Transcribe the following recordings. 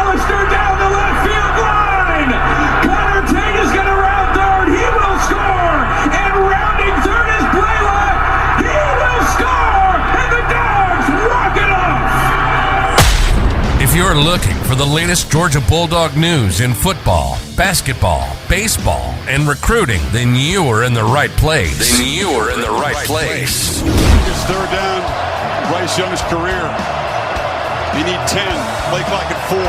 McAllister down the left field line. Connor Tate is going to round third. He will score. And rounding third is Blaylock. He will score. And the Dogs walk it off. If you're looking for the latest Georgia Bulldog news in football, basketball, baseball, and recruiting, then you are in the right place. It's third down, Bryce Young's career. You need 10, play clock at 4.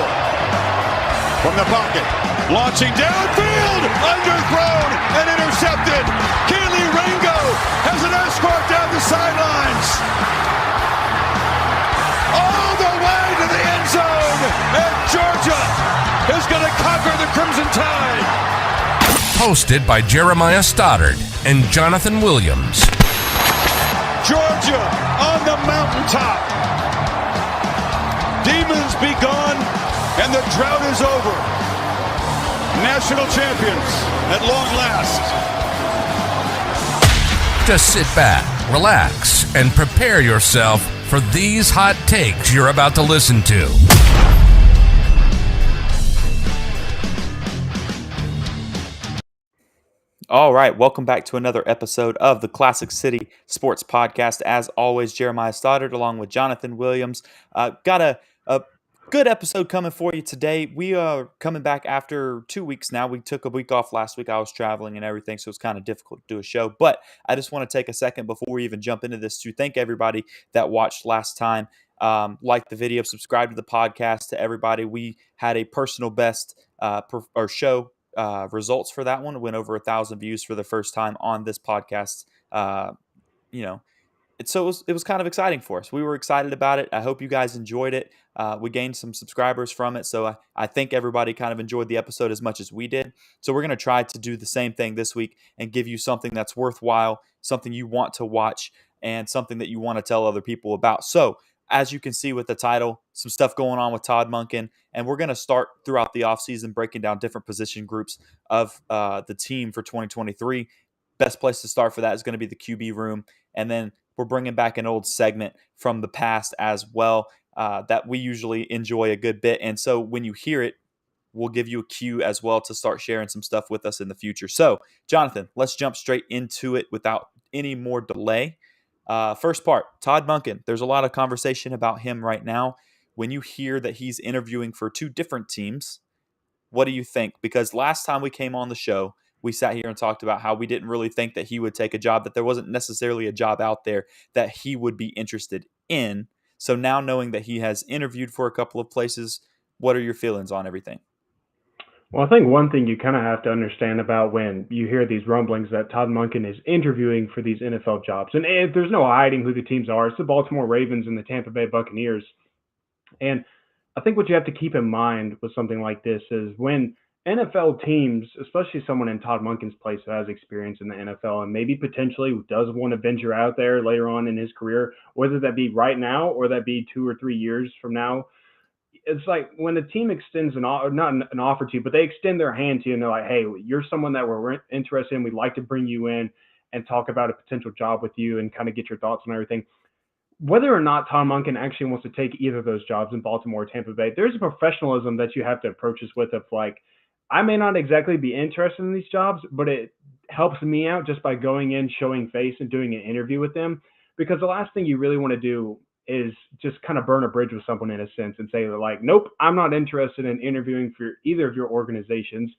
From the pocket, launching downfield, underthrown and intercepted. Keely Ringo has an escort down the sidelines. All the way to the end zone, and Georgia is going to conquer the Crimson Tide. Hosted by Jeremiah Stoddard and Jonathan Williams. Georgia on the mountaintop. Demons be gone, and the drought is over. National champions at long last. Just sit back, relax, and prepare yourself for these hot takes you're about to listen to. All right, welcome back to another episode of the Classic City Sports Podcast. As always, Jeremiah Stoddard along with Jonathan Williams. Got a good episode coming for you today. We are coming back after 2 weeks now. We took a week off last week. I was traveling and everything, so it's kind of difficult to do a show. But I just want to take a second before we even jump into this to thank everybody that watched last time. Like the video, subscribe to the podcast. To everybody, we had a personal best show results for that one. It went over 1,000 views for the first time on this podcast. So it was kind of exciting for us. We were excited about it. I hope you guys enjoyed it. We gained some subscribers from it. So I think everybody kind of enjoyed the episode as much as we did. So we're going to try to do the same thing this week and give you something that's worthwhile, something you want to watch, and something that you want to tell other people about. So as you can see with the title, some stuff going on with Todd Monken, and we're going to start throughout the offseason breaking down different position groups of the team for 2023. Best place to start for that is going to be the QB room, and then we're bringing back an old segment from the past as well that we usually enjoy a good bit, and so when you hear it, we'll give you a cue as well to start sharing some stuff with us in the future. So, Jonathan, let's jump straight into it without any more delay. First part, Todd Monken. There's a lot of conversation about him right now. When you hear that he's interviewing for 2 different teams, what do you think? Because last time we came on the show, we sat here and talked about how we didn't really think that he would take a job, that there wasn't necessarily a job out there that he would be interested in. So now knowing that he has interviewed for a couple of places, what are your feelings on everything? Well, I think one thing you kind of have to understand about when you hear these rumblings that Todd Monken is interviewing for these NFL jobs, and there's no hiding who the teams are. It's the Baltimore Ravens and the Tampa Bay Buccaneers. And I think what you have to keep in mind with something like this is when NFL teams, especially someone in Todd Monken's place who has experience in the NFL and maybe potentially does want to venture out there later on in his career, whether that be right now or that be 2 or 3 years from now, it's like when the team extends not an offer to you, but they extend their hand to you and they're like, hey, you're someone that we're interested in. We'd like to bring you in and talk about a potential job with you and kind of get your thoughts on everything. Whether or not Todd Monken actually wants to take either of those jobs in Baltimore or Tampa Bay, there's a professionalism that you have to approach this with of like, I may not exactly be interested in these jobs, but it helps me out just by going in, showing face and doing an interview with them. Because the last thing you really want to do is just kind of burn a bridge with someone in a sense and say like, nope, I'm not interested in interviewing for either of your organizations.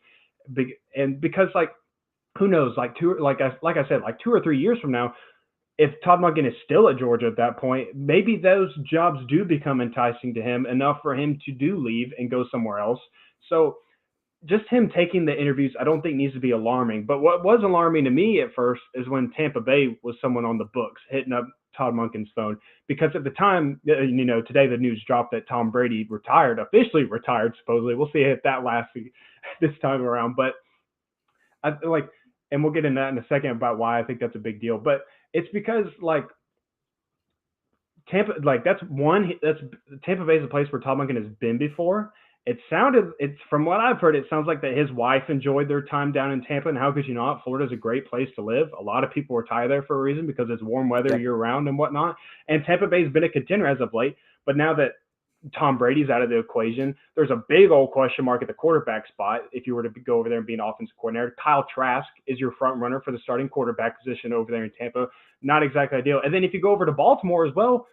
And because like, who knows, like I said, like 2 or 3 years from now, if Todd Monken is still at Georgia at that point, maybe those jobs do become enticing to him enough for him to do leave and go somewhere else. So just him taking the interviews, I don't think needs to be alarming. But what was alarming to me at first is when Tampa Bay was someone on the books hitting up Todd Monken's phone, because at the time, today the news dropped that Tom Brady officially retired, supposedly. We'll see if that lasts this time around. But I like, and we'll get into that in a second about why I think that's a big deal. But it's because like Tampa Bay is a place where Todd Monken has been before. From what I've heard, it sounds like that his wife enjoyed their time down in Tampa, and how could you not? Florida's a great place to live. A lot of people retire there for a reason because it's warm weather year round and whatnot. And Tampa Bay's been a contender as of late, but now that Tom Brady's out of the equation. There's a big old question mark at the quarterback spot if you were to go over there and be an offensive coordinator. Kyle Trask is your front runner for the starting quarterback position over there in Tampa. Not exactly ideal. And then if you go over to Baltimore as well,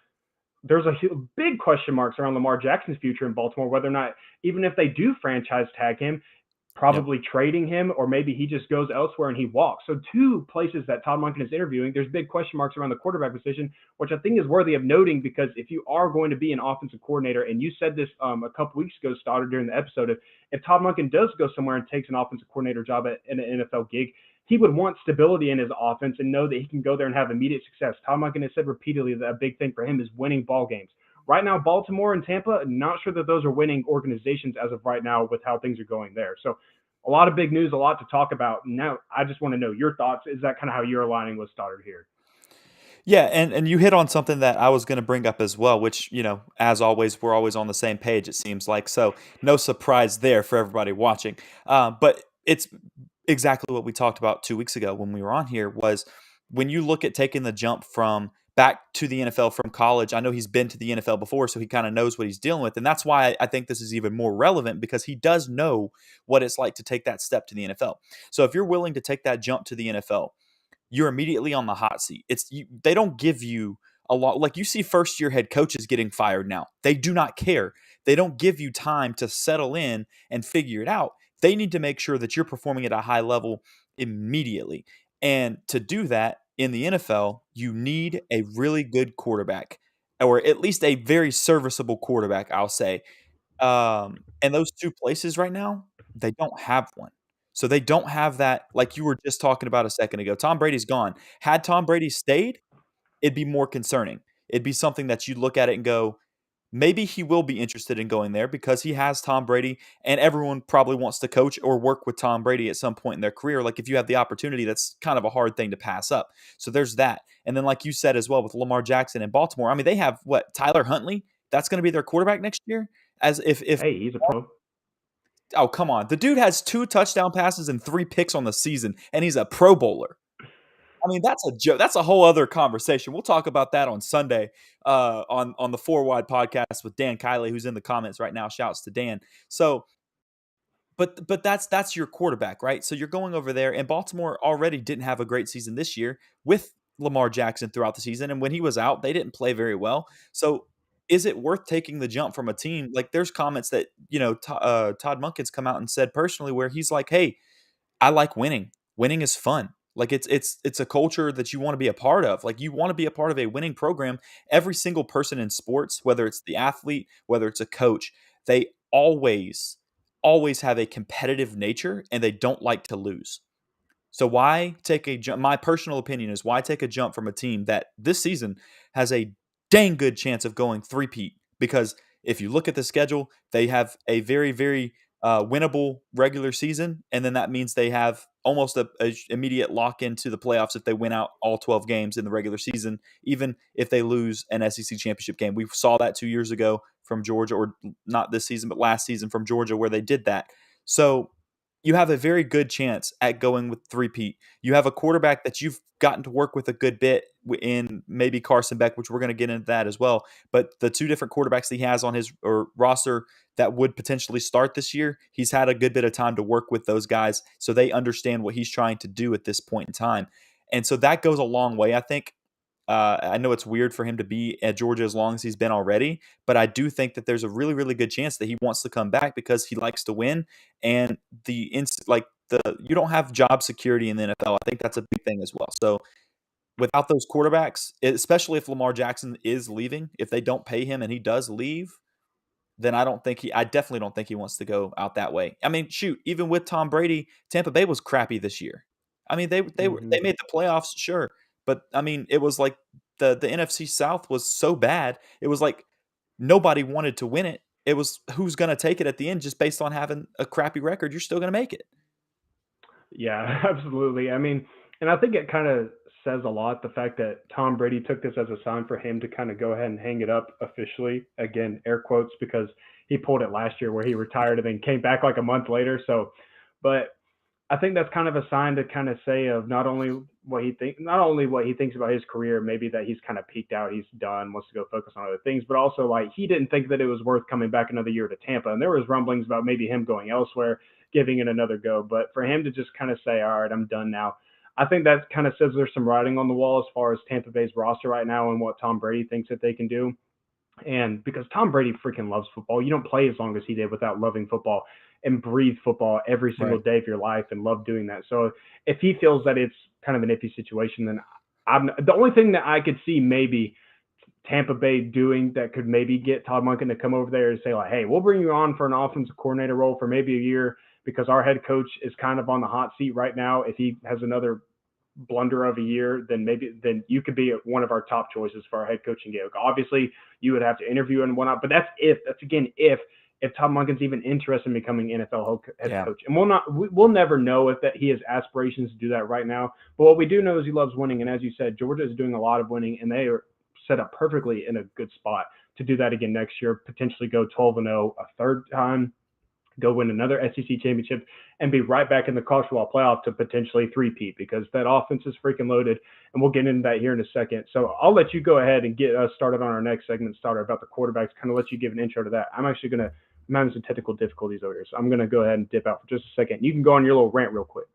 there's a big question marks around Lamar Jackson's future in Baltimore, whether or not, even if they do franchise tag him, probably trading him, or maybe he just goes elsewhere and he walks. So two places that Todd Monken is interviewing, there's big question marks around the quarterback position, which I think is worthy of noting, because if you are going to be an offensive coordinator, and you said this a couple weeks ago, Stoddard, during the episode, if Todd Monken does go somewhere and takes an offensive coordinator job in an NFL gig, he would want stability in his offense and know that he can go there and have immediate success. Todd Monken has said repeatedly that a big thing for him is winning ball games. Right now, Baltimore and Tampa, not sure that those are winning organizations as of right now with how things are going there. So a lot of big news, a lot to talk about. Now, I just want to know your thoughts. Is that kind of how you're aligning with Stoddard here? Yeah, and you hit on something that I was going to bring up as well, which, as always, we're always on the same page, it seems like. So no surprise there for everybody watching. But it's exactly what we talked about 2 weeks ago when we were on here, was when you look at taking the jump from back to the NFL from college. I know he's been to the NFL before, so he kind of knows what he's dealing with. And that's why I think this is even more relevant, because he does know what it's like to take that step to the NFL. So if you're willing to take that jump to the NFL, you're immediately on the hot seat. They don't give you a lot. Like, you see first year head coaches getting fired now. They do not care. They don't give you time to settle in and figure it out. They need to make sure that you're performing at a high level immediately. And to do that in the NFL, you need a really good quarterback, or at least a very serviceable quarterback, I'll say. And those two places right now, they don't have one. So they don't have that, like you were just talking about a second ago. Tom Brady's gone. Had Tom Brady stayed, it'd be more concerning. It'd be something that you look at it and go, maybe he will be interested in going there because he has Tom Brady, and everyone probably wants to coach or work with Tom Brady at some point in their career. Like, if you have the opportunity, that's kind of a hard thing to pass up. So there's that. And then, like you said as well, with Lamar Jackson in Baltimore, I mean, they have what, Tyler Huntley? That's going to be their quarterback next year? As if Hey, he's a pro. Oh, come on. The dude has 2 touchdown passes and 3 picks on the season, and he's a Pro Bowler. I mean, that's a joke. That's a whole other conversation. We'll talk about that on Sunday on the Four Wide podcast with Dan Kiley, who's in the comments right now. Shouts to Dan. So, but that's your quarterback, right? So you're going over there, and Baltimore already didn't have a great season this year with Lamar Jackson throughout the season, and when he was out, they didn't play very well. So is it worth taking the jump from a team? Like, there's comments that Todd Monken's come out and said personally, where he's like, "Hey, I like winning. Winning is fun. Like, it's a culture that you want to be a part of. Like, you want to be a part of a winning program. Every single person in sports, whether it's the athlete, whether it's a coach, they always have a competitive nature, and they don't like to lose. So why take a jump? My personal opinion is, why take a jump from a team that this season has a dang good chance of going three-peat? Because if you look at the schedule, they have a very, very winnable regular season, and then that means they have almost a immediate lock into the playoffs if they win out all 12 games in the regular season, even if they lose an SEC championship game. We saw that 2 years ago from Georgia, or not this season, but last season from Georgia, where they did that. So you have a very good chance at going with three-peat. You have a quarterback that you've gotten to work with a good bit in, maybe Carson Beck, which we're going to get into that as well. But the 2 different quarterbacks he has on his roster that would potentially start this year, he's had a good bit of time to work with those guys, so they understand what he's trying to do at this point in time. And so that goes a long way, I think. I know it's weird for him to be at Georgia as long as he's been already, but I do think that there's a really, really good chance that he wants to come back because he likes to win. And you don't have job security in the NFL. I think that's a big thing as well. So without those quarterbacks, especially if Lamar Jackson is leaving, if they don't pay him and he does leave, then I definitely don't think he wants to go out that way. I mean, shoot, even with Tom Brady, Tampa Bay was crappy this year. I mean, they made the playoffs, sure, but I mean, it was like the NFC South was so bad. It was like nobody wanted to win it. It was who's going to take it at the end, just based on having a crappy record. You're still going to make it. Yeah, absolutely. I mean, and I think it kind of says a lot, the fact that Tom Brady took this as a sign for him to kind of go ahead and hang it up officially. Again, air quotes, because he pulled it last year where he retired and then came back like a month later. So, but I think that's kind of a sign to kind of say of not only what he thinks about his career, maybe that he's kind of peaked out, he's done, wants to go focus on other things, but also like he didn't think that it was worth coming back another year to Tampa. And there was rumblings about maybe him going elsewhere, giving it another go. But for him to just kind of say, all right, I'm done now, I think that kind of says there's some writing on the wall as far as Tampa Bay's roster right now and what Tom Brady thinks that they can do. And because Tom Brady freaking loves football, you don't play as long as he did without loving football and breathe football every single day of your life and love doing that. So if he feels that it's kind of an iffy situation, then the only thing that I could see maybe Tampa Bay doing that could maybe get Todd Monken to come over there and say like, hey, we'll bring you on for an offensive coordinator role for maybe a year because our head coach is kind of on the hot seat right now. If he has another blunder of a year, then you could be one of our top choices for our head coaching gig. Obviously, you would have to interview and whatnot, but that's again if Todd Monken's even interested in becoming NFL head coach. And we'll never know if that he has aspirations to do that right now. But what we do know is he loves winning, and as you said, Georgia is doing a lot of winning, and they are set up perfectly in a good spot to do that again next year. Potentially go 12-0 a third time, go win another SEC championship, and be right back in the college football playoff to potentially three-peat because that offense is freaking loaded, and we'll get into that here in a second. So I'll let you go ahead and get us started on our next segment, about the quarterbacks, kind of let you give an intro to that. I'm having some technical difficulties over here, so I'm going to go ahead and dip out for just a second. You can go on your little rant real quick.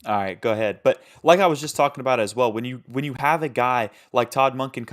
All right, go ahead. But like I was just talking about as well, when you have a guy like Todd Monken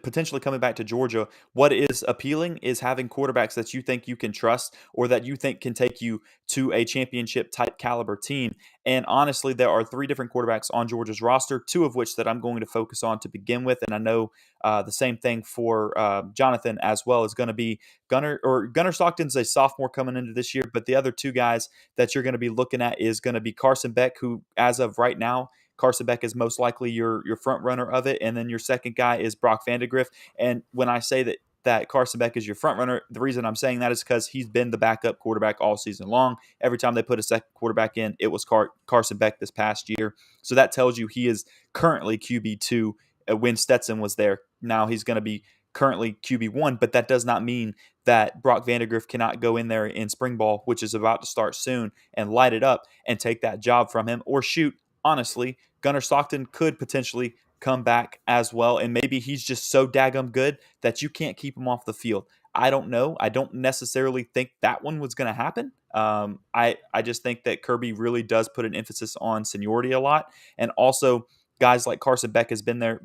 potentially coming back to Georgia, what is appealing is having quarterbacks that you think you can trust or that you think can take you to a championship type caliber team. And honestly, there are 3 different quarterbacks on Georgia's roster, 2 of which that I'm going to focus on to begin with. And I know the same thing for Jonathan as well is going to be Gunnar Stockton's a sophomore coming into this year, but the other 2 guys that you're going to be looking at is going to be Carson Beck, who as of right now, Carson Beck is most likely your front runner of it. And then your second guy is Brock Vandagriff. And when I say that Carson Beck is your front runner, the reason I'm saying that is because he's been the backup quarterback all season long. Every time they put a second quarterback in, it was Carson Beck this past year. So that tells you he is currently QB2 when Stetson was there. Now he's going to be currently QB1, but that does not mean that Brock Vandagriff cannot go in there in spring ball, which is about to start soon, and light it up and take that job from him. Or shoot, honestly, Gunnar Stockton could potentially come back as well, and maybe he's just so daggum good that you can't keep him off the field. I don't know. I don't necessarily think that one was going to happen. I just think that Kirby really does put an emphasis on seniority a lot, and also guys like Carson Beck has been there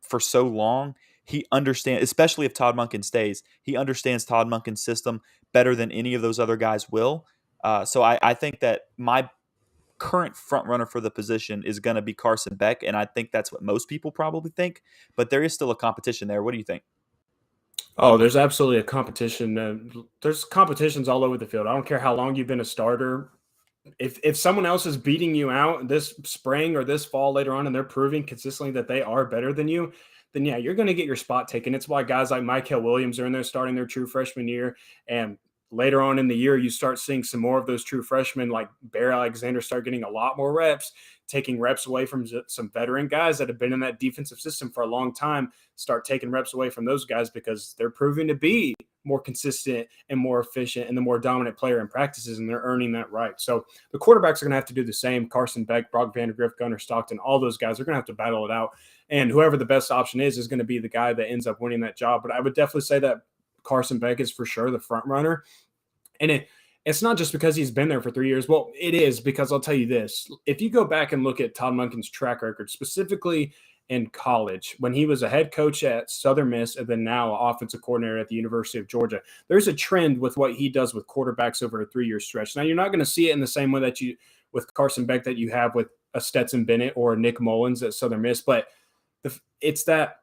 for so long. He understands, especially if Todd Monken stays, he understands Todd Monken's system better than any of those other guys will. So I think that my current front runner for the position is going to be Carson Beck, and I think that's what most people probably think. But there is still a competition there. What do you think? Oh, there's absolutely a competition. There's competitions all over the field. I don't care how long you've been a starter. If someone else is beating you out this spring or this fall later on and they're proving consistently that they are better than you, then yeah, you're going to get your spot taken. It's why guys like Michael Williams are in there starting their true freshman year. And later on in the year, you start seeing some more of those true freshmen like Bear Alexander start getting a lot more reps, taking reps away from some veteran guys that have been in that defensive system for a long time, start taking reps away from those guys because they're proving to be more consistent and more efficient and the more dominant player in practices, and they're earning that right. So the quarterbacks are going to have to do the same. Carson Beck, Brock Vandagriff, Gunnar Stockton, all those guys are going to have to battle it out. And whoever the best option is going to be the guy that ends up winning that job. But I would definitely say that Carson Beck is for sure the front runner. And it's not just because he's been there for 3 years. Well, it is because I'll tell you this. If you go back and look at Todd Monken's track record, specifically in college, when he was a head coach at Southern Miss and then now offensive coordinator at the University of Georgia, there's a trend with what he does with quarterbacks over a 3-year stretch. Now, you're not going to see it in the same way that you with Carson Beck that you have with a Stetson Bennett or a Nick Mullins at Southern Miss, but it's that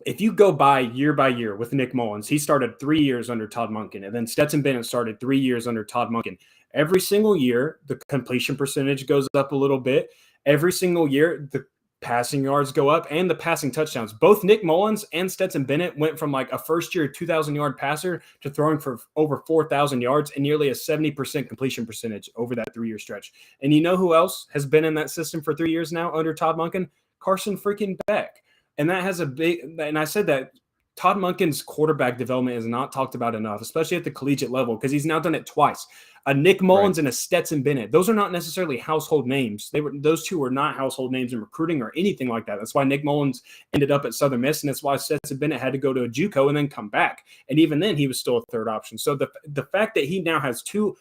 if you go by year with Nick Mullins, he started 3 years under Todd Monken, and then Stetson Bennett started 3 years under Todd Monken. Every single year, the completion percentage goes up a little bit. Every single year, the passing yards go up and the passing touchdowns. Both Nick Mullins and Stetson Bennett went from like a first-year 2,000-yard passer to throwing for over 4,000 yards and nearly a 70% completion percentage over that 3-year stretch. And you know who else has been in that system for 3 years now under Todd Monken? Carson freaking Beck. And that has and I said that Todd Monken's quarterback development is not talked about enough, especially at the collegiate level, because he's now done it twice. A Nick Mullins and a Stetson Bennett. Those are not necessarily household names. Those two were not household names in recruiting or anything like that. That's why Nick Mullins ended up at Southern Miss, and that's why Stetson Bennett had to go to a JUCO and then come back. And even then, he was still a third option. So the fact that he now has two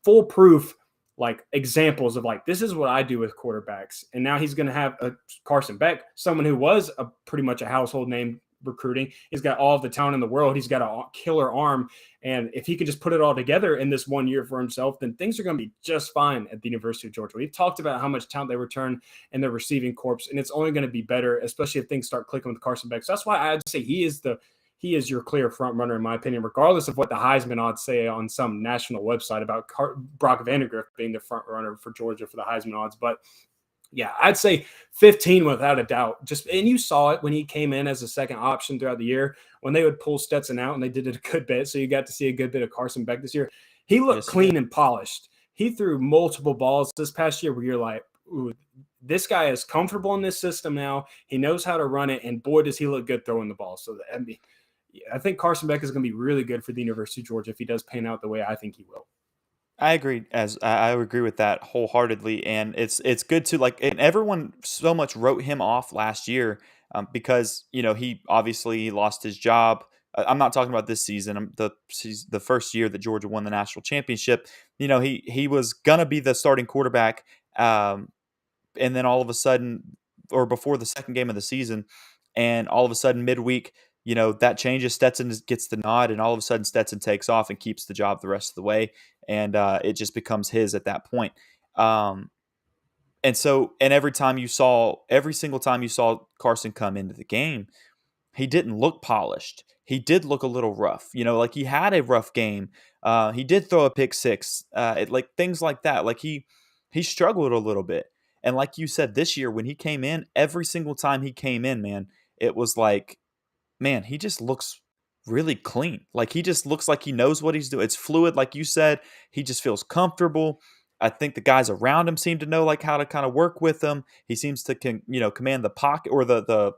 foolproof examples of this is what I do with quarterbacks, and now he's going to have a Carson Beck, someone who was a pretty much a household name recruiting. He's got all of the talent in the world. He's got a killer arm. And if he can just put it all together in this 1 year for himself, then things are going to be just fine at the University of Georgia. We've talked about how much talent they return in their receiving corps, and it's only going to be better, especially if things start clicking with Carson Beck. So that's why I'd say he is your clear front runner, in my opinion, regardless of what the Heisman odds say on some national website about Brock Vandagriff being the front runner for Georgia for the Heisman odds. But yeah, I'd say 15 without a doubt. And you saw it when he came in as a second option throughout the year when they would pull Stetson out, and they did it a good bit. So you got to see a good bit of Carson Beck this year. He looked clean and polished. He threw multiple balls this past year where you're like, ooh, this guy is comfortable in this system now. He knows how to run it, and boy, does he look good throwing the ball. So I think Carson Beck is going to be really good for the University of Georgia if he does pan out the way I think he will. I agree. I agree with that wholeheartedly, and it's good to and everyone so much wrote him off last year because he obviously lost his job. I'm not talking about this season. The first year that Georgia won the national championship. He was gonna be the starting quarterback, and then all of a sudden, or before the second game of the season, and all of a sudden midweek, that changes. Stetson gets the nod, and all of a sudden Stetson takes off and keeps the job the rest of the way, and it just becomes his at that point. And every single time you saw Carson come into the game, he didn't look polished. He did look a little rough. He had a rough game. He did throw a pick six. Things like that. He struggled a little bit. And like you said, this year when he came in, every single time he came in, man, it was like, man, he just looks really clean. He just looks like he knows what he's doing. It's fluid, like you said. He just feels comfortable. I think the guys around him seem to know how to kind of work with him. He seems to command the pocket or the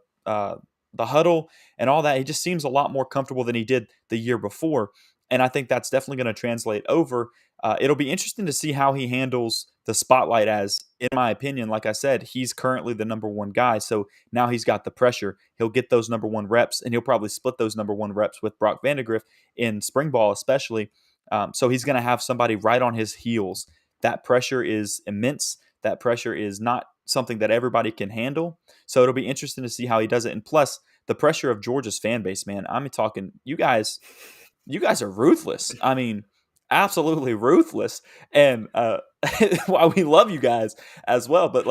huddle and all that. He just seems a lot more comfortable than he did the year before. And I think that's definitely going to translate over. It'll be interesting to see how he handles the spotlight as, in my opinion, like I said, he's currently the number one guy. So now he's got the pressure. He'll get those number one reps, and he'll probably split those number one reps with Brock Vandagriff in spring ball especially. So he's going to have somebody right on his heels. That pressure is immense. That pressure is not something that everybody can handle. So it'll be interesting to see how he does it. And plus, the pressure of Georgia's fan base, man. I'm talking, you guys are ruthless. I mean, absolutely ruthless. And while we love you guys as well, but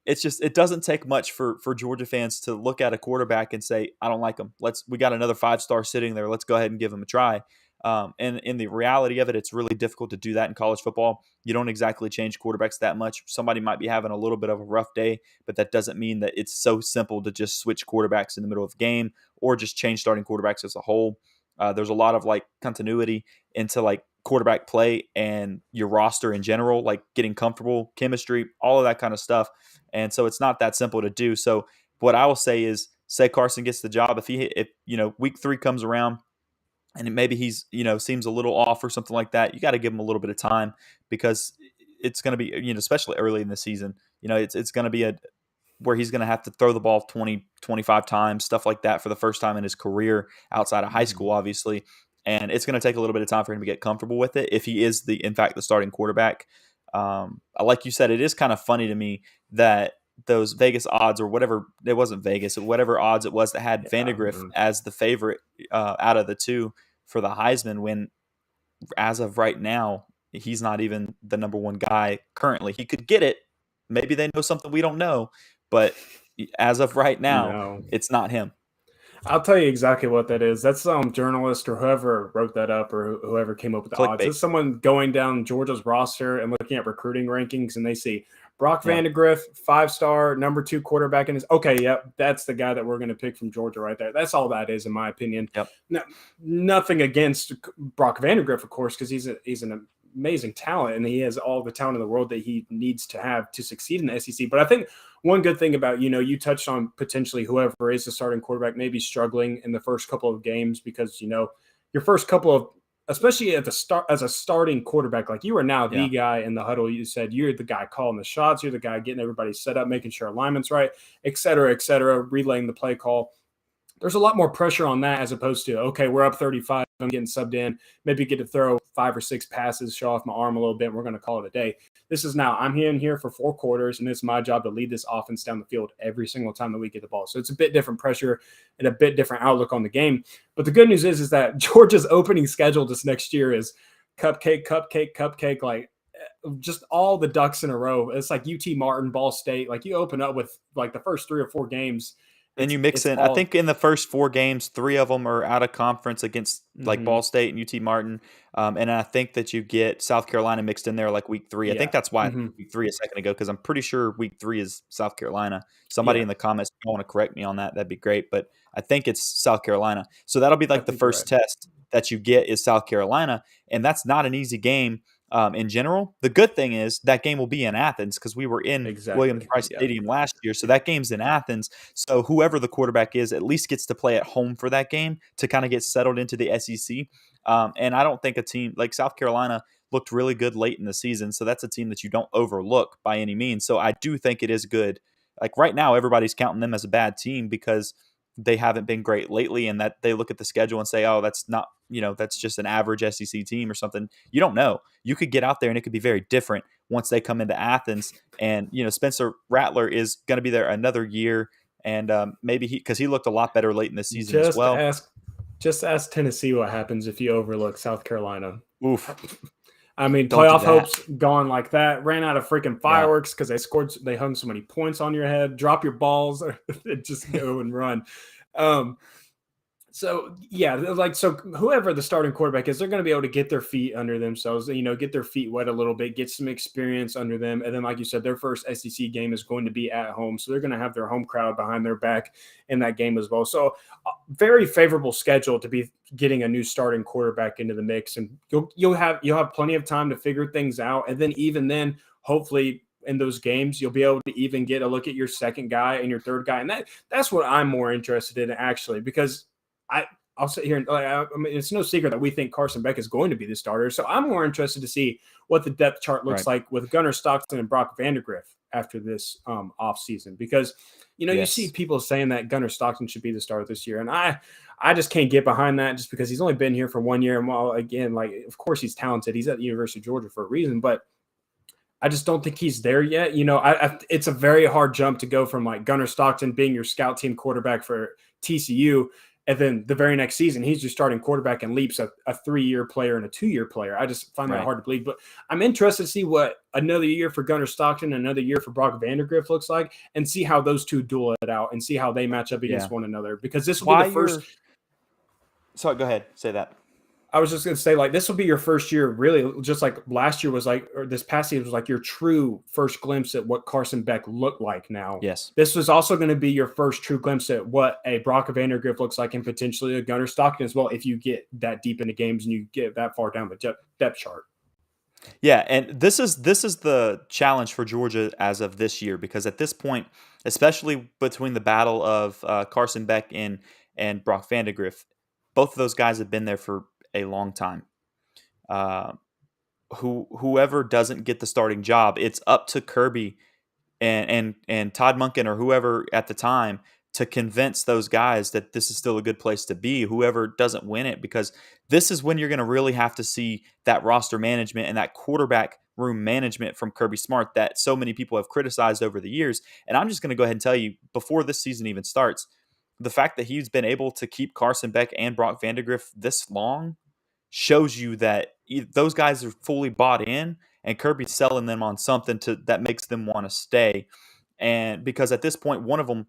it doesn't take much for Georgia fans to look at a quarterback and say, I don't like him. We got another 5-star sitting there. Let's go ahead and give him a try. And in the reality of it, it's really difficult to do that in college football. You don't exactly change quarterbacks that much. Somebody might be having a little bit of a rough day, but that doesn't mean that it's so simple to just switch quarterbacks in the middle of the game or just change starting quarterbacks as a whole. There's a lot of continuity into quarterback play and your roster in general, getting comfortable, chemistry, all of that kind of stuff. And so it's not that simple to do. So what I will say is, say Carson gets the job. If week 3 comes around and maybe he's, seems a little off or something like that, you got to give him a little bit of time, because it's going to be, especially early in the season, it's going to be where he's going to have to throw the ball 20, 25 times, stuff like that for the first time in his career outside of high school, obviously. And it's going to take a little bit of time for him to get comfortable with it if he is in fact the starting quarterback. Like you said, it is kind of funny to me that those Vegas odds, or whatever, it wasn't Vegas, whatever odds it was that had Vandagriff as the favorite out of the two for the Heisman, when as of right now, he's not even the number one guy currently. He could get it. Maybe they know something we don't know, but as of right now, It's not him. I'll tell you exactly what that is. That's some journalist or whoever wrote that up, or whoever came up with the odds. It's someone going down Georgia's roster and looking at recruiting rankings, and they see Brock Vandagriff, 5-star, number 2 quarterback in his. Okay, yep, that's the guy that we're going to pick from Georgia right there. That's all that is, in my opinion. Yep. Nothing against Brock Vandagriff, of course, because he's an amazing talent, and he has all the talent in the world that he needs to have to succeed in the SEC. But I think one good thing about, you touched on potentially whoever is the starting quarterback maybe struggling in the first couple of games, because, your first couple of especially at the start as a starting quarterback. Like, you are now the Yeah. guy in the huddle. You said you're the guy calling the shots. You're the guy getting everybody set up, making sure alignment's right, et cetera, relaying the play call. There's a lot more pressure on that as opposed to, okay, we're up 35, I'm getting subbed in, maybe get to throw 5 or 6 passes, show off my arm a little bit, and we're going to call it a day. This is now, I'm in here for 4 quarters, and it's my job to lead this offense down the field every single time that we get the ball. So it's a bit different pressure and a bit different outlook on the game. But the good news is that Georgia's opening schedule this next year is cupcake, like just all the ducks in a row. It's like UT Martin, Ball State. Like, you open up with like the first 3 or 4 games, And you mix in, I think in the first 4 games, 3 of them are out of conference against like Ball State and UT Martin. And I think that you get South Carolina mixed in there like week 3. I think that's why I said week 3 a second ago, because I'm pretty sure week 3 is South Carolina. Somebody in the comments, if you want to correct me on that, that'd be great. But I think it's South Carolina. So that'll be like the first test that you get is South Carolina. And that's not an easy game. In general, the good thing is that game will be in Athens because we were in Williams-Brice Stadium last year. So that game's in Athens. So whoever the quarterback is at least gets to play at home for that game to kind of get settled into the SEC. And I don't think a team like South Carolina looked really good late in the season. So that's a team that you don't overlook by any means. So I do think it is good. Like right now, everybody's counting them as a bad team because they haven't been great lately, and that they look at the schedule and say, oh, that's not, that's just an average SEC team or something. You don't know. You could get out there and it could be very different once they come into Athens. And, Spencer Rattler is going to be there another year. And maybe because he looked a lot better late in the season as well. Just ask Tennessee what happens if you overlook South Carolina. Oof. I mean, playoff hopes gone like that. Ran out of freaking fireworks because they hung so many points on your head. Drop your balls, or just go and run. So whoever the starting quarterback is, they're going to be able to get their feet under themselves, get their feet wet a little bit, get some experience under them. And then, like you said, their first SEC game is going to be at home. So they're going to have their home crowd behind their back in that game as well. So very favorable schedule to be getting a new starting quarterback into the mix. And you'll have plenty of time to figure things out. And then hopefully in those games, you'll be able to even get a look at your second guy and your third guy. And that's what I'm more interested in, actually, because I'll sit here and I mean, it's no secret that we think Carson Beck is going to be the starter. So I'm more interested to see what the depth chart looks like with Gunnar Stockton and Brock Vandagriff after this offseason, because you see people saying that Gunnar Stockton should be the starter this year, and I just can't get behind that just because he's only been here for 1 year. And while, again, like, of course he's talented, he's at the University of Georgia for a reason, but I just don't think he's there yet. It's a very hard jump to go from like Gunnar Stockton being your scout team quarterback for TCU, and then the very next season, he's your starting quarterback and leaps a 3-year player and a 2-year player. I just find that hard to believe. But I'm interested to see what another year for Gunnar Stockton, another year for Brock Vandagriff looks like, and see how those two duel it out and see how they match up against one another. Because this will be the first. Sorry, go ahead. Say that. I was just going to say, like, this will be your first year, really, just like last year was like, or this past year was like your true first glimpse at what Carson Beck looked like now. Yes. This was also going to be your first true glimpse at what a Brock Vandagriff looks like, and potentially a Gunnar Stockton as well, if you get that deep into games and you get that far down the depth chart. Yeah, and this is the challenge for Georgia as of this year, because at this point, especially between the battle of Carson Beck and Brock Vandagriff, both of those guys have been there for a long time. Whoever doesn't get the starting job, it's up to Kirby and Todd Monken or whoever at the time to convince those guys that this is still a good place to be, whoever doesn't win it, because this is when you're going to really have to see that roster management and that quarterback room management from Kirby Smart that so many people have criticized over the years. And I'm just going to go ahead and tell you, before this season even starts, the fact that he's been able to keep Carson Beck and Brock Vandagriff this long shows you that those guys are fully bought in, and Kirby's selling them on something that makes them want to stay. And because at this point, one of them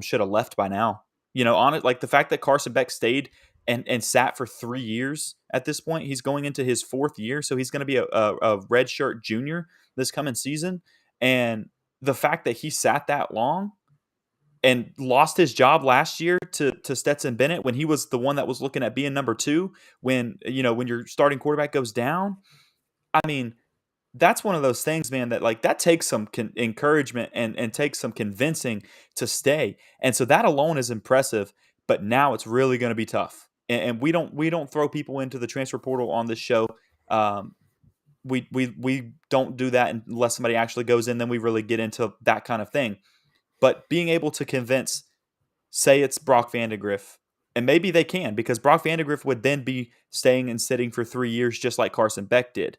should have left by now. Like the fact that Carson Beck stayed and sat for 3 years at this point, he's going into his 4th year. So he's going to be a redshirt junior this coming season. And the fact that he sat that long and lost his job last year to Stetson Bennett when he was the one that was looking at being number 2 when your starting quarterback goes down. I mean, that's one of those things, man, that takes some encouragement and takes some convincing to stay. And so that alone is impressive, but now it's really going to be tough. and we don't throw people into the transfer portal on this show. We don't do that unless somebody actually goes in. Then we really get into that kind of thing. But being able to convince, say it's Brock Vandagriff, and maybe they can, because Brock Vandagriff would then be staying and sitting for 3 years just like Carson Beck did.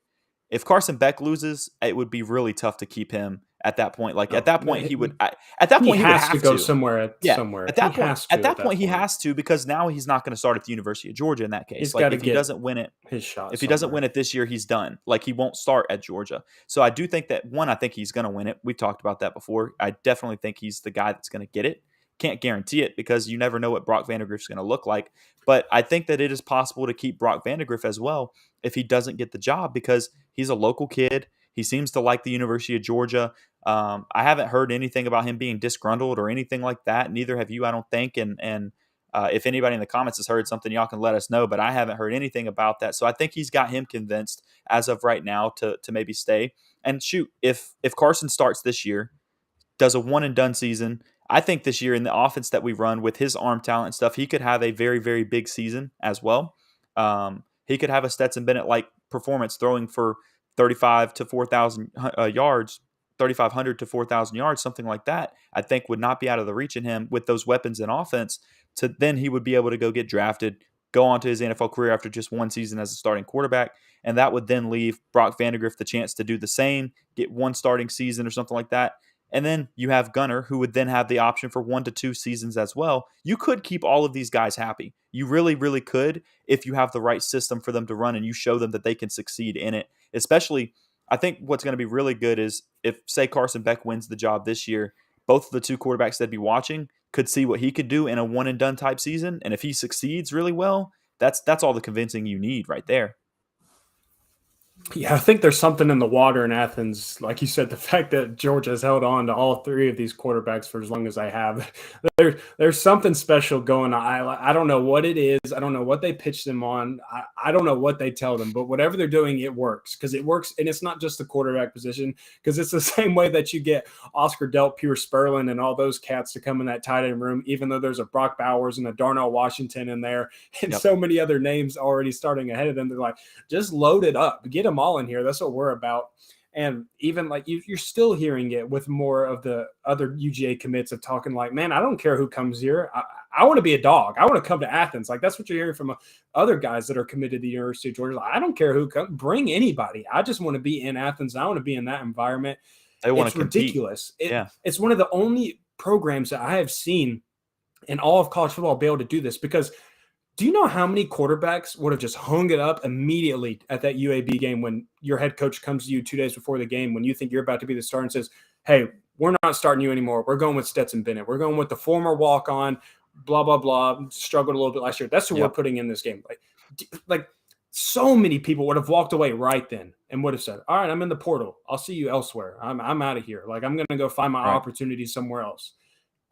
If Carson Beck loses, it would be really tough to keep him at that point. Like at that point, he would. At that point, he would have to go somewhere. Yeah. Somewhere. At that point, he has to, because now he's not going to start at the University of Georgia in that case. He's like if he doesn't win it, his shot. if he doesn't win it this year, he's done. Like he won't start at Georgia. So I do think that I think he's going to win it. We've talked about that before. I definitely think he's the guy that's going to get it. Can't guarantee it because you never know what Brock Vandagriff's going to look like. But I think that it is possible to keep Brock Vandagriff as well if he doesn't get the job, because he's a local kid. He seems to like the University of Georgia. I haven't heard anything about him being disgruntled or anything like that. Neither have you, I don't think. And if anybody in the comments has heard something, y'all can let us know. But I haven't heard anything about that. So I think he's got him convinced as of right now to maybe stay. And shoot, if Carson starts this year, does a one and done season, I think this year in the offense that we run with his arm talent and stuff, he could have a very, very big season as well. He could have a Stetson Bennett-like performance, throwing for 35 to 4,000 yards, 3,500 to 4,000 yards, something like that. I think would not be out of the reach in him with those weapons in offense. To then he would be able to go get drafted, go on to his NFL career after just one season as a starting quarterback, and that would then leave Brock Vandagriff the chance to do the same, get one starting season or something like that. And then you have Gunner, who would then have the option for 1 to 2 seasons as well. You could keep all of these guys happy. You really, really could, if you have the right system for them to run and you show them that they can succeed in it. Especially, I think what's going to be really good is if, say, Carson Beck wins the job this year, both of the two quarterbacks they'd be watching could see what he could do in a one-and-done type season. And if he succeeds really well, that's all the convincing you need right there. Yeah, I think there's something in the water in Athens. Like you said, the fact that Georgia has held on to all three of these quarterbacks for as long as I have, there's something special going on. I don't know what it is. I don't know what they pitch them on. I don't know what they tell them, but whatever they're doing, it works, because it works. And it's not just the quarterback position, because it's the same way that you get Oscar Delp, Pure Sperlin, and all those cats to come in that tight end room, even though there's a Brock Bowers and a Darnell Washington in there and so many other names already starting ahead of them. They're like, just load it up, get them all in here. That's what we're about. And even like you're still hearing it with more of the other UGA commits of talking like, man, I don't care who comes here. I want to be a dog. I want to come to Athens. Like that's what you're hearing from other guys that are committed to the University of Georgia. Like, I don't care who comes. Bring anybody. I just want to be in Athens. I want to be in that environment. It's ridiculous. It's one of the only programs that I have seen in all of college football be able to do this, because do you know how many quarterbacks would have just hung it up immediately at that UAB game when your head coach comes to you 2 days before the game, when you think you're about to be the starter, and says, hey, we're not starting you anymore. We're going with Stetson Bennett. We're going with the former walk-on, blah, blah, blah, struggled a little bit last year. That's who we're putting in this game. Like so many people would have walked away right then and would have said, all right, I'm in the portal. I'll see you elsewhere. I'm out of here. Like I'm going to go find my opportunity somewhere else.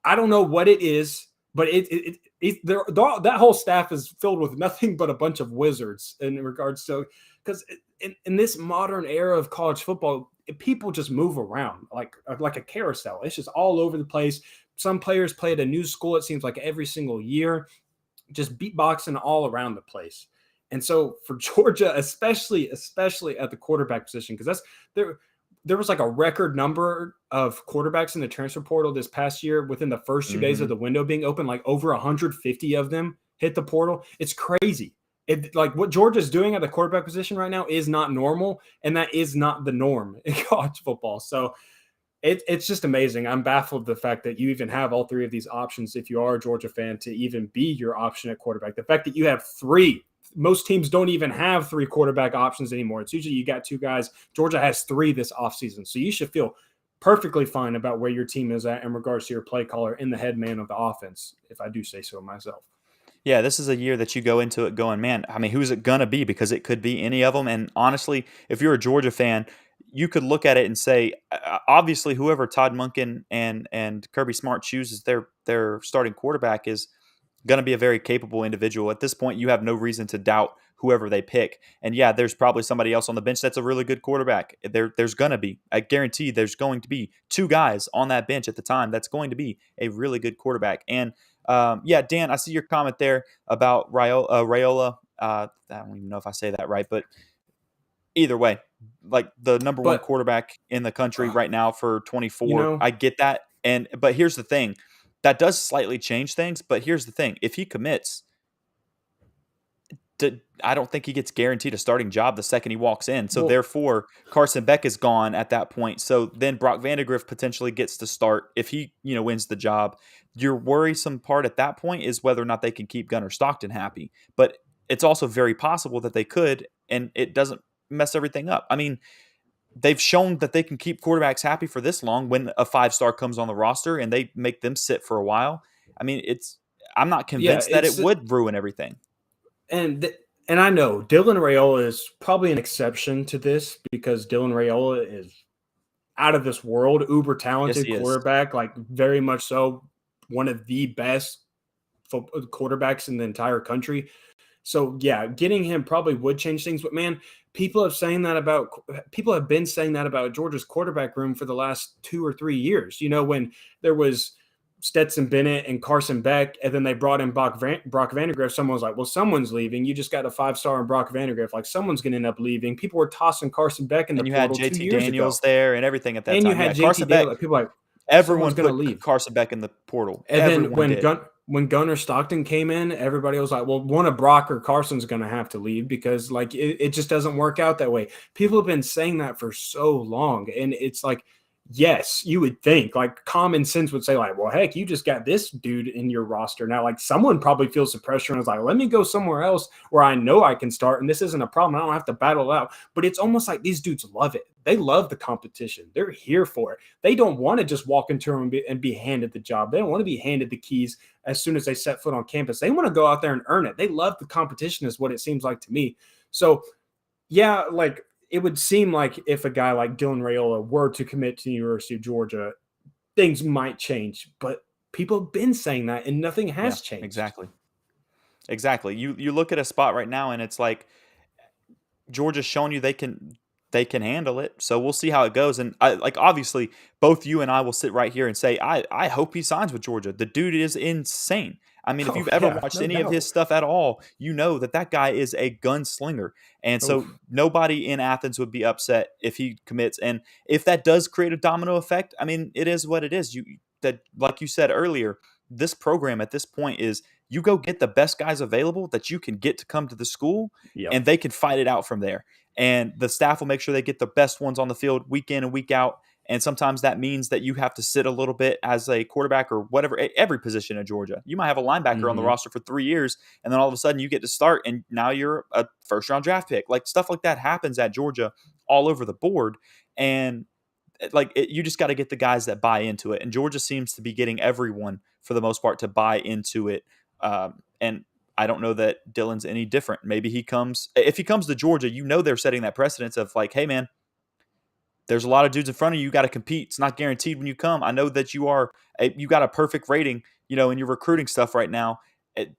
I don't know what it is, but that whole staff is filled with nothing but a bunch of wizards in regards to, because in this modern era of college football, people just move around like a carousel. It's just all over the place. Some players play at a new school, it seems like every single year, just beatboxing all around the place. And so for Georgia, especially at the quarterback position, because there was like a record number of quarterbacks in the transfer portal this past year within the first 2 days of the window being open, like over 150 of them hit the portal. It's crazy. Like what Georgia's doing at the quarterback position right now is not normal, and that is not the norm in college football. So it's just amazing. I'm baffled the fact that you even have all three of these options if you are a Georgia fan to even be your option at quarterback. The fact that you have three. Most teams don't even have three quarterback options anymore. It's usually you got two guys. Georgia has three this offseason. So you should feel perfectly fine about where your team is at in regards to your play caller and the head man of the offense, if I do say so myself. Yeah, this is a year that you go into it going, man, I mean, who's it going to be? Because it could be any of them. And honestly, if you're a Georgia fan, you could look at it and say, obviously, whoever Todd Monken and Kirby Smart chooses their starting quarterback is going to be a very capable individual. At this point, you have no reason to doubt whoever they pick. And yeah, there's probably somebody else on the bench that's a really good quarterback. There's going to be, I guarantee there's going to be two guys on that bench at the time that's going to be a really good quarterback. And Yeah, Dan, I see your comment there about Raiola. I don't even know if I say that right, but either way, like the number one But quarterback in the country right now for you 24. know, I get that. But here's the thing. That does slightly change things, but here's the thing. If he commits, I don't think he gets guaranteed a starting job the second he walks in. So well, therefore, Carson Beck is gone at that point. So then Brock Vandagriff potentially gets to start if he, wins the job. Your worrisome part at that point is whether or not they can keep Gunnar Stockton happy. But it's also very possible that they could, and it doesn't mess everything up. I mean, they've shown that they can keep quarterbacks happy for this long when a 5-star comes on the roster and they make them sit for a while. I mean, I'm not yeah, convinced that it would ruin everything. And I know Dylan Raiola is probably an exception to this because Dylan Raiola is out of this world, uber Yes, talented he is. quarterback, like very much so one of the best quarterbacks in the entire country. So yeah, getting him probably would change things. But man, people have been saying that about Georgia's quarterback room for the last 2 or 3 years. When there was Stetson Bennett and Carson Beck, and then they brought in Brock Vandagriff. Someone was like, well, someone's leaving. You just got a 5-star in Brock Vandagriff. Like, someone's going to end up leaving. People were tossing Carson Beck in the portal 2 years ago. And you had JT Daniels there and everything at that and time. You had JT Carson Beck. Daniels. People like, everyone going to put leave. Carson Beck in the portal. And everyone then when Gunnar Stockton came in, everybody was like, well, one of Brock or Carson's going to have to leave because like it just doesn't work out that way. People have been saying that for so long. And it's like, yes, you would think like common sense would say like, well, heck, you just got this dude in your roster. Now, like someone probably feels the pressure and is like, let me go somewhere else where I know I can start. And this isn't a problem. I don't have to battle it out. But it's almost like these dudes love it. They love the competition. They're here for it. They don't want to just walk into them and be handed the job. They don't want to be handed the keys as soon as they set foot on campus. They want to go out there and earn it. They love the competition is what it seems like to me. So yeah, like it would seem like if a guy like Dylan Raiola were to commit to the University of Georgia, things might change. But people have been saying that and nothing has changed. Exactly. You look at a spot right now and it's like Georgia's showing you they can handle it. So we'll see how it goes. And obviously both you and I will sit right here and say, I hope he signs with Georgia. The dude is insane. I mean, if you've ever watched any of his stuff at all, you know that guy is a gunslinger. And so nobody in Athens would be upset if he commits. And if that does create a domino effect, I mean, it is what it is. Like you said earlier, this program at this point is you go get the best guys available that you can get to come to the school, and they can fight it out from there. And the staff will make sure they get the best ones on the field week in and week out. And sometimes that means that you have to sit a little bit as a quarterback or whatever, every position in Georgia. You might have a linebacker on the roster for 3 years, and then all of a sudden you get to start, and now you're a first-round draft pick. Like, stuff like that happens at Georgia all over the board. And you just got to get the guys that buy into it. And Georgia seems to be getting everyone, for the most part, to buy into it. And I don't know that Dylan's any different. Maybe if he comes to Georgia, they're setting that precedence of like, hey, man, there's a lot of dudes in front of you. You got to compete. It's not guaranteed when you come. I know that you got a perfect rating, in your recruiting stuff right now.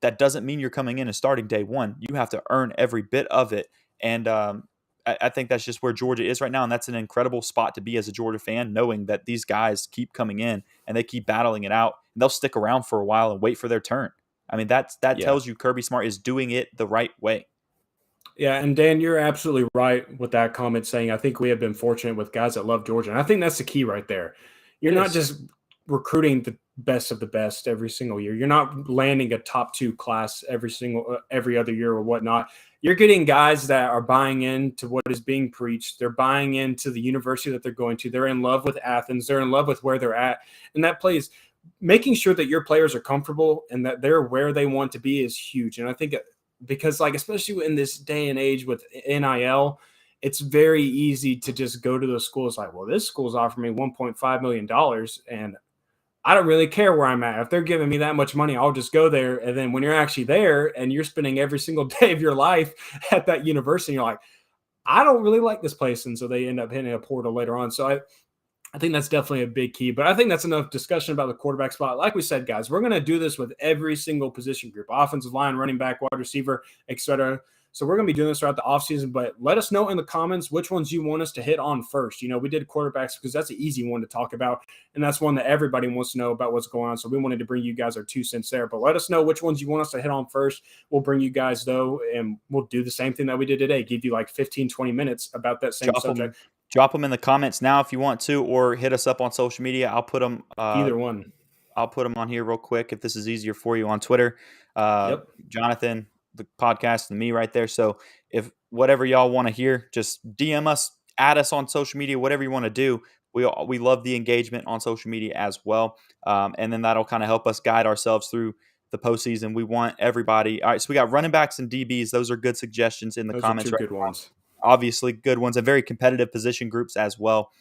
That doesn't mean you're coming in and starting day one. You have to earn every bit of it. And I think that's just where Georgia is right now. And that's an incredible spot to be as a Georgia fan, knowing that these guys keep coming in and they keep battling it out. And they'll stick around for a while and wait for their turn. I mean, that tells you Kirby Smart is doing it the right way. Yeah, and Dan, you're absolutely right with that comment saying, I think we have been fortunate with guys that love Georgia. And I think that's the key right there. You're not just recruiting the best of the best every single year. You're not landing a top 2 class every other year or whatnot. You're getting guys that are buying into what is being preached. They're buying into the university that they're going to. They're in love with Athens. They're in love with where they're at. And that plays making sure that your players are comfortable and that they're where they want to be is huge. And I think because especially in this day and age with NIL, it's very easy to just go to those schools like, well, this school's offering me $1.5 million and I don't really care where I'm at. If they're giving me that much money, I'll just go there. And then when you're actually there and you're spending every single day of your life at that university, you're like, I don't really like this place. And so they end up hitting a portal later on. So I think that's definitely a big key, but I think that's enough discussion about the quarterback spot. Like we said, guys, we're going to do this with every single position group, offensive line, running back, wide receiver, etc. So we're going to be doing this throughout the offseason, but let us know in the comments which ones you want us to hit on first. We did quarterbacks because that's an easy one to talk about, and that's one that everybody wants to know about what's going on. So we wanted to bring you guys our 2 cents there, but let us know which ones you want us to hit on first. We'll bring you guys, though, and we'll do the same thing that we did today, give you like 15, 20 minutes about that same subject. Drop them in the comments now if you want to, or hit us up on social media. I'll put them either one. I'll put them on here real quick if this is easier for you on Twitter. Jonathan, the podcast, and me right there. So if whatever y'all want to hear, just DM us, add us on social media, whatever you want to do. We love the engagement on social media as well. And then that'll kind of help us guide ourselves through the postseason. We want everybody. All right, so we got running backs and DBs. Those are good suggestions in the comments. Those are 2 good ones. Obviously good ones, and very competitive position groups as well.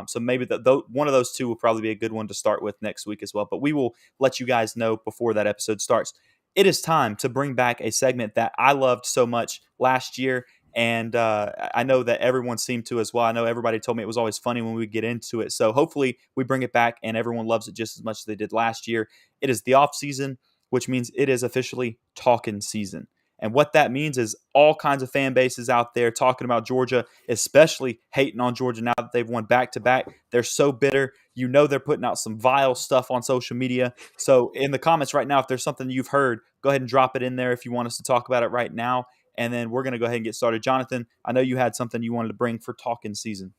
So maybe one of those 2 will probably be a good one to start with next week as well. But we will let you guys know before that episode starts. It is time to bring back a segment that I loved so much last year, and I know that everyone seemed to as well. I know everybody told me it was always funny when we get into it. So hopefully we bring it back and everyone loves it just as much as they did last year. It is the off season, which means it is officially talking season. And what that means is all kinds of fan bases out there talking about Georgia, especially hating on Georgia now that they've won back-to-back. They're so bitter. They're putting out some vile stuff on social media. So in the comments right now, if there's something you've heard, go ahead and drop it in there if you want us to talk about it right now. And then we're going to go ahead and get started. Jonathan, I know you had something you wanted to bring for talking season.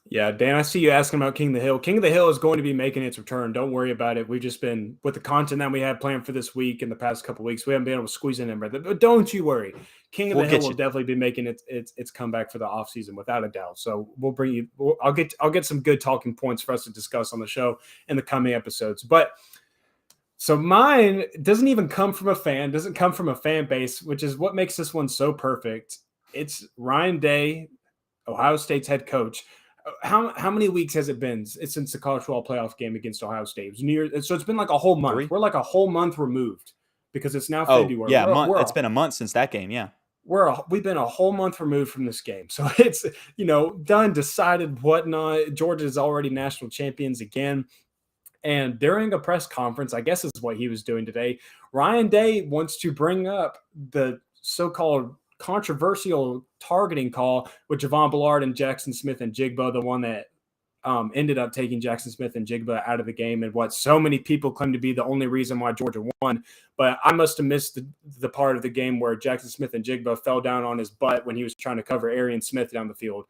Yeah, Dan, I see you asking about King of the Hill. King of the Hill is going to be making its return. Don't worry about it. We've just been, with the content that we had planned for this week and the past couple of weeks, we haven't been able to squeeze in everything. But don't you worry. King of the Hill will definitely be making its comeback for the offseason, without a doubt. So we'll bring you – I'll get some good talking points for us to discuss on the show in the coming episodes. But so mine doesn't even come from a fan, doesn't come from a fan base, which is what makes this one so perfect. It's Ryan Day, Ohio State's head coach. How many weeks has it been since the college football playoff game against Ohio State? It was near, so it's been like a whole month. 3? We're like a whole month removed because it's now February. Yeah, it's been a month since that game. Yeah, we've been a whole month removed from this game, so it's done, decided, whatnot. Georgia's already national champions again. And during a press conference, I guess is what he was doing today, Ryan Day wants to bring up the so-called controversial targeting call with Javon Bullard and Jackson Smith and Jigba, the one that ended up taking Jackson Smith and Jigba out of the game, and what so many people claim to be the only reason why Georgia won. But I must have missed the part of the game where Jackson Smith and Jigba fell down on his butt when he was trying to cover Arian Smith down the field.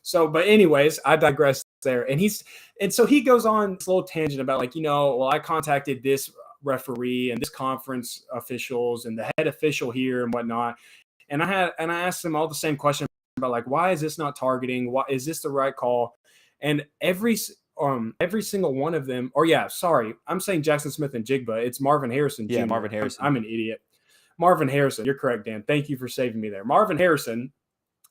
So, but anyways, I digress there. And so he goes on this little tangent about I contacted this referee and this conference officials and the head official here and whatnot. And I asked them all the same question about why is this not targeting? Why is this the right call? And every single one of them, I'm saying Jackson Smith and Jigba. It's Marvin Harrison Jr. Yeah, Marvin Harrison. I'm an idiot. Marvin Harrison. You're correct, Dan. Thank you for saving me there. Marvin Harrison.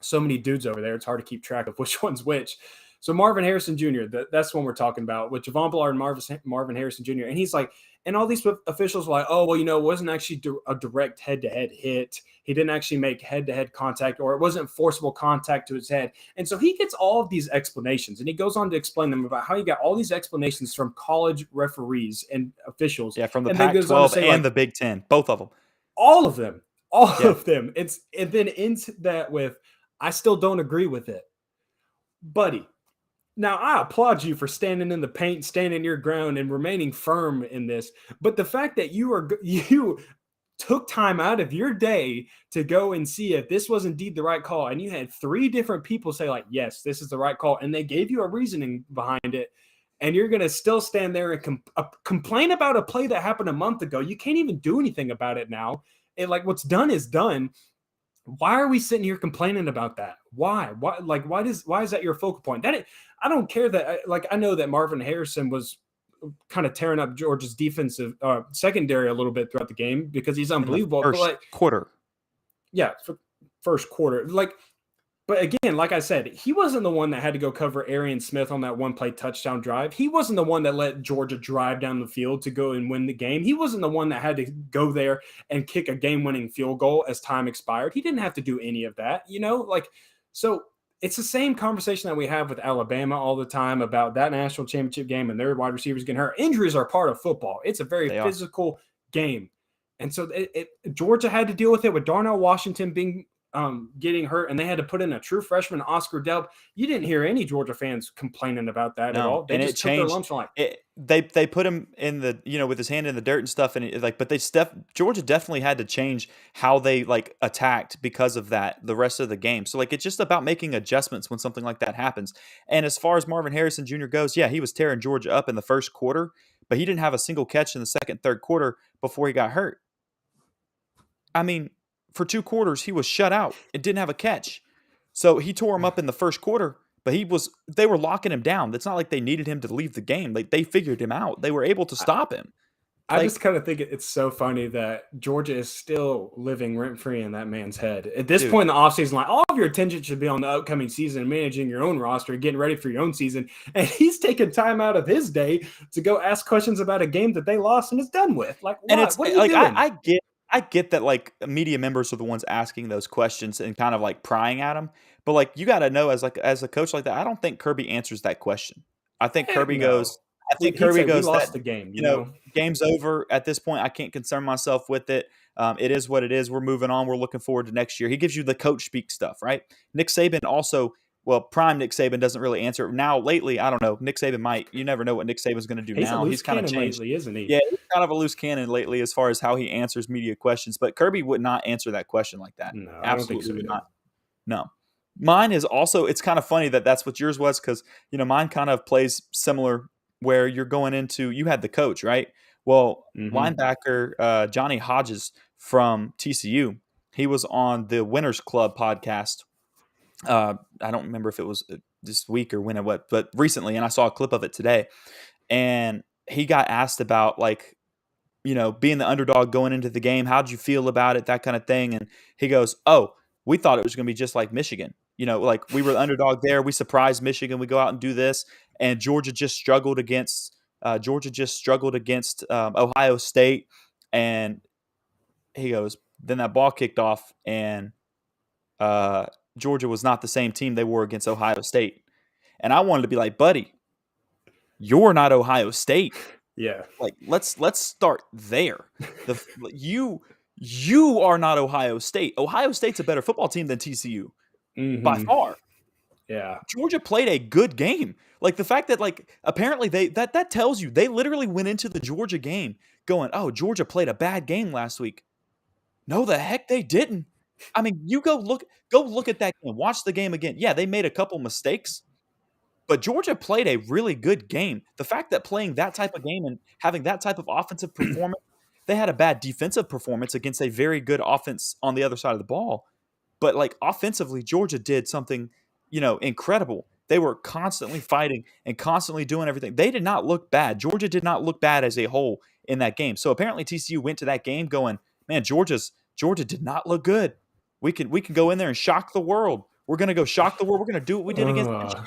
So many dudes over there. It's hard to keep track of which one's which. So Marvin Harrison Jr., that's one we're talking about, with Javon Bullard and Marvin Harrison Jr. And he's like, and all these officials were like, oh, well, it wasn't actually a direct head-to-head hit. He didn't actually make head-to-head contact, or it wasn't forcible contact to his head. And so he gets all of these explanations, and he goes on to explain them about how he got all these explanations from college referees and officials. Yeah, from the Pac-12 and the Big Ten, both of them. All of them. Of them. And then into that with, I still don't agree with it. Buddy, now I applaud you for standing in the paint, standing your ground, and remaining firm in this. But the fact that you took time out of your day to go and see if this was indeed the right call, and you had 3 different people say yes, this is the right call, and they gave you a reasoning behind it, and you're going to still stand there and complain about a play that happened a month ago. You can't even do anything about it now. What's done is done. Why are we sitting here complaining about that? Why? Why is that your focal point? I don't care that. I know that Marvin Harrison was kind of tearing up Georgia's defensive secondary a little bit throughout the game because he's unbelievable. First quarter. Yeah, first quarter. But again, like I said, he wasn't the one that had to go cover Arian Smith on that one-play touchdown drive. He wasn't the one that let Georgia drive down the field to go and win the game. He wasn't the one that had to go there and kick a game-winning field goal as time expired. He didn't have to do any of that, So it's the same conversation that we have with Alabama all the time about that national championship game and their wide receivers getting hurt. Injuries are part of football. It's a very physical game. And so Georgia had to deal with it with Darnell Washington being getting hurt, and they had to put in a true freshman, Oscar Delp. You didn't hear any Georgia fans complaining about that at all. They just took their lumps and they put him in the with his hand in the dirt and stuff, and Georgia definitely had to change how they attacked because of that the rest of the game. So it's just about making adjustments when something like that happens. And as far as Marvin Harrison Jr. goes, yeah, he was tearing Georgia up in the first quarter, but he didn't have a single catch in the second, third quarter before he got hurt. I mean, for 2 quarters, he was shut out and didn't have a catch. So he tore him up in the first quarter, but they were locking him down. It's not like they needed him to leave the game. They figured him out. They were able to stop him. I just kind of think it's so funny that Georgia is still living rent-free in that man's head. At this point in the offseason, all of your attention should be on the upcoming season and managing your own roster and getting ready for your own season. And he's taking time out of his day to go ask questions about a game that they lost and is done with. What are you doing? I get that media members are the ones asking those questions and kind of prying at them, but you got to know as a coach like that, I don't think Kirby answers that question. I think Kirby goes, we lost the game. You know, game's over at this point. I can't concern myself with it. It is what it is. We're moving on. We're looking forward to next year. He gives you the coach speak stuff, right? Nick Saban also. Well, prime Nick Saban doesn't really answer. Now, lately, I don't know. Nick Saban might. You never know what Nick Saban's going to do now. He's kind of changed lately, isn't he? Yeah, he's kind of a loose cannon lately as far as how he answers media questions. But Kirby would not answer that question like that. No, absolutely I don't think so, not. No. Mine is also, it's kind of funny that's what yours was because, mine kind of plays similar where you're going into, you had the coach, right? Well, linebacker Johnny Hodges from TCU, he was on the Winners Club podcast. I don't remember if it was this week or when or what, but recently, and I saw a clip of it today. And he got asked about being the underdog going into the game. How'd you feel about it? That kind of thing. And he goes, "Oh, we thought it was going to be just like Michigan. We were the underdog there. We surprised Michigan. We go out and do this." And Georgia just struggled against Ohio State. And he goes, then that ball kicked off, and Georgia was not the same team they were against Ohio State. And I wanted to be like, buddy, you're not Ohio State. Yeah. Let's start there. You are not Ohio State. Ohio State's a better football team than TCU by far. Yeah. Georgia played a good game. The fact that apparently that tells you they literally went into the Georgia game going, "Oh, Georgia played a bad game last week." No, the heck they didn't. I mean, you go look at that game, watch the game again. Yeah, they made a couple mistakes, but Georgia played a really good game. The fact that playing that type of game and having that type of offensive performance, they had a bad defensive performance against a very good offense on the other side of the ball. But offensively, Georgia did something, incredible. They were constantly fighting and constantly doing everything. They did not look bad. Georgia did not look bad as a whole in that game. So apparently TCU went to that game going, man, Georgia did not look good. We can go in there and shock the world. We're going to go shock the world. We're going to do what we did against Michigan.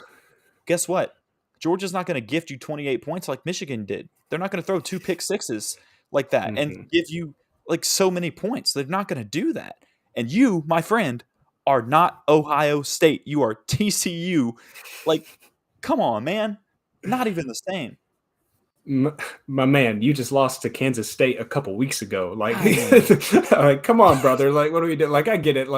Guess what? Georgia's not going to gift you 28 points like Michigan did. They're not going to throw 2 pick sixes like that and give you so many points. They're not going to do that. And you, my friend, are not Ohio State. You are TCU. Come on, man. Not even the same. My man, you just lost to Kansas State a couple weeks ago. Come on, brother. What do we do? I get it.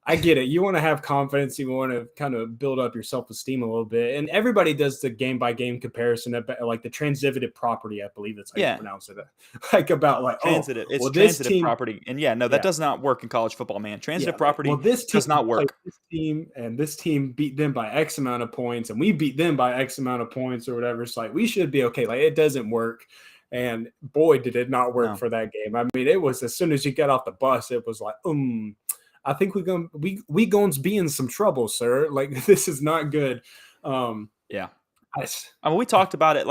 I get it. You want to have confidence. You want to kind of build up your self-esteem a little bit. And everybody does the game-by-game comparison of the transitive property, I believe that's how you pronounce it. Transitive. It's transitive property. And that does not work in college football, man. Transitive property does not work. This team beat them by X amount of points, and we beat them by X amount of points or whatever. It's we should be okay. It doesn't work. And boy, did it not work for that game. I mean, it was as soon as you get off the bus, it was I think we going to be in some trouble, sir. This is not good. Yeah. I mean, we talked about it.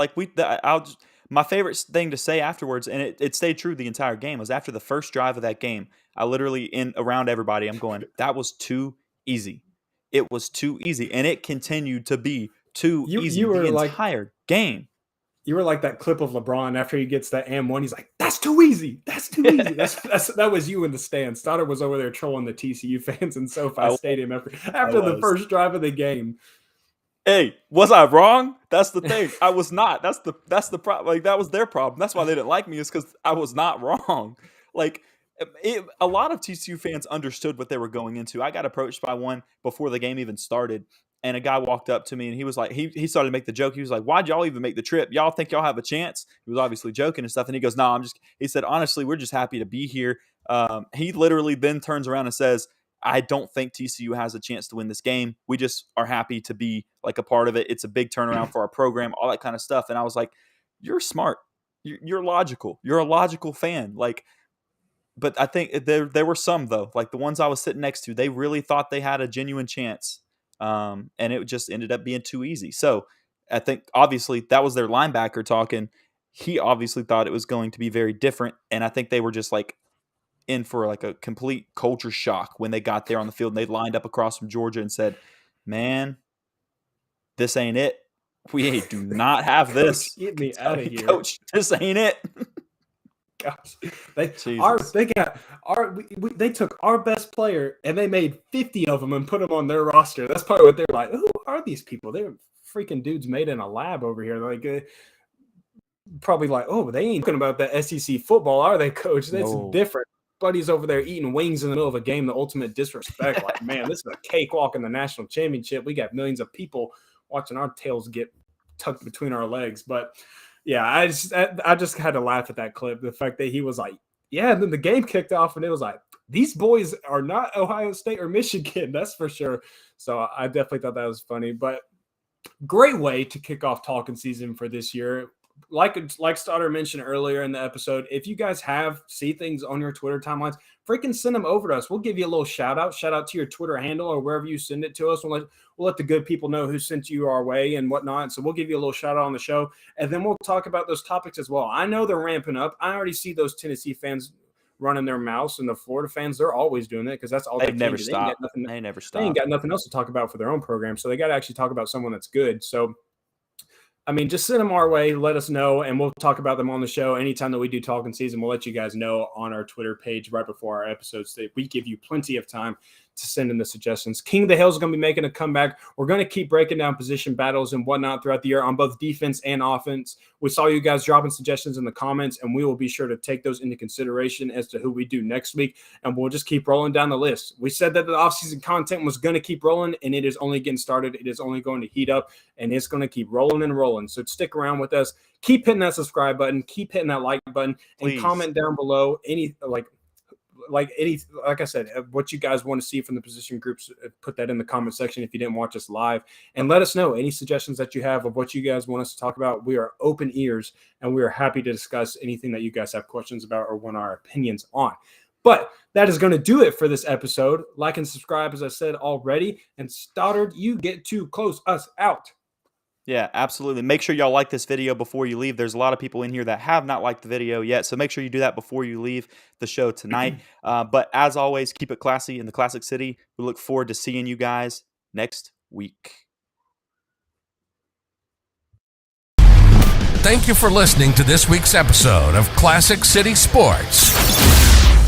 My favorite thing to say afterwards, and it stayed true the entire game, was after the first drive of that game, I literally around everybody, I'm going, that was too easy. It was too easy, and it continued to be too easy the entire game. You were like that clip of LeBron after he gets that M1. He's like, "That's too easy. That's too easy." That was you in the stands. Stoddard was over there trolling the TCU fans in SoFi Stadium after the first drive of the game. Hey, was I wrong? That's the thing. I was not. That's the problem. That was their problem. That's why they didn't like me, is because I was not wrong. A lot of TCU fans understood what they were going into. I got approached by one before the game even started, and a guy walked up to me and he was like, he started to make the joke. He was like, "Why'd y'all even make the trip? Y'all think y'all have a chance?" He was obviously joking and stuff. And he goes, "No, he said, honestly, we're just happy to be here." He literally then turns around and says, "I don't think TCU has a chance to win this game. We just are happy to be like a part of it. It's a big turnaround for our program," all that kind of stuff. And I was like, "You're smart. You're logical. You're a logical fan." Like, but I think there were some, though, like the ones I was sitting next to, they really thought they had a genuine chance. And it just ended up being too easy. So I think obviously that was their linebacker talking. He obviously thought it was going to be very different. And I think they were just like in for like a complete culture shock when they got there on the field and they lined up across from Georgia and said, "Man, this ain't it. We do not have this. Coach, get me out of here. Coach, this ain't it." Gosh, they took our best player and they made 50 of them and put them on their roster. That's probably what they're like. Who are these people? They're freaking dudes made in a lab over here. Like, probably like, oh, they ain't talking about that SEC football, are they, Coach? That's different. Buddies over there eating wings in the middle of a game, the ultimate disrespect. Like, man, this is a cakewalk in the national championship. We got millions of people watching our tails get tucked between our legs. But yeah, I just had to laugh at that clip. The fact that he was like, yeah, and then the game kicked off and it was like, these boys are not Ohio State or Michigan, that's for sure. So I definitely thought that was funny. But great way to kick off talking season for this year. Like Stoddard mentioned earlier in the episode, if you guys see things on your Twitter timelines, freaking send them over to us. We'll give you a little shout out to your Twitter handle or wherever you send it to us. We'll let the good people know who sent you our way and whatnot. So we'll give you a little shout out on the show, and then we'll talk about those topics as well. I know they're ramping up. I already see those Tennessee fans running their mouths, and the Florida fans, they're always doing it because that's all they never stop. They never stop. They ain't got nothing else to talk about for their own program, so they got to actually talk about someone that's good. So I mean, just send them our way, let us know, and we'll talk about them on the show. Anytime that we do talking season, we'll let you guys know on our Twitter page right before our episodes that we give you plenty of time to send in the suggestions. King of the Hill is going to be making a comeback. We're going to keep breaking down position battles and whatnot throughout the year on both defense and offense. We saw you guys dropping suggestions in the comments, and we will be sure to take those into consideration as to who we do next week, and we'll just keep rolling down the list. We said that the offseason content was going to keep rolling, and it is only getting started. It is only going to heat up, and it's going to keep rolling and rolling. So stick around with us. Keep hitting that subscribe button. Keep hitting that like button. Please. And comment down below any like I said, what you guys want to see from the position groups. Put that in the comment section if you didn't watch us live, and let us know any suggestions that you have of what you guys want us to talk about. We are open ears, and we are happy to discuss anything that you guys have questions about or want our opinions on. But that is going to do it for this episode. Like and subscribe, as I said already. And Stoddard, you get to close us out. Yeah, absolutely. Make sure y'all like this video before you leave. There's a lot of people in here that have not liked the video yet, so make sure you do that before you leave the show tonight. But as always, keep it classy in the Classic City. We look forward to seeing you guys next week. Thank you for listening to this week's episode of Classic City Sports.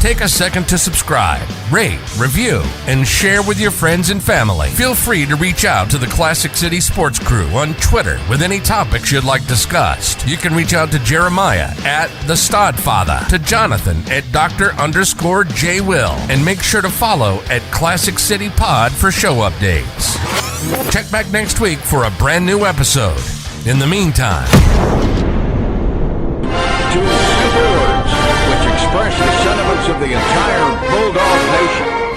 Take a second to subscribe, rate, review, and share with your friends and family. Feel free to reach out to the Classic City Sports crew on Twitter with any topics you'd like discussed. You can reach out to Jeremiah at The Stodfather, to Jonathan at Dr._J Will, and make sure to follow at Classic City Pod for show updates. Check back next week for a brand new episode. In the meantime, to express the sentiments of the entire Bulldog Nation.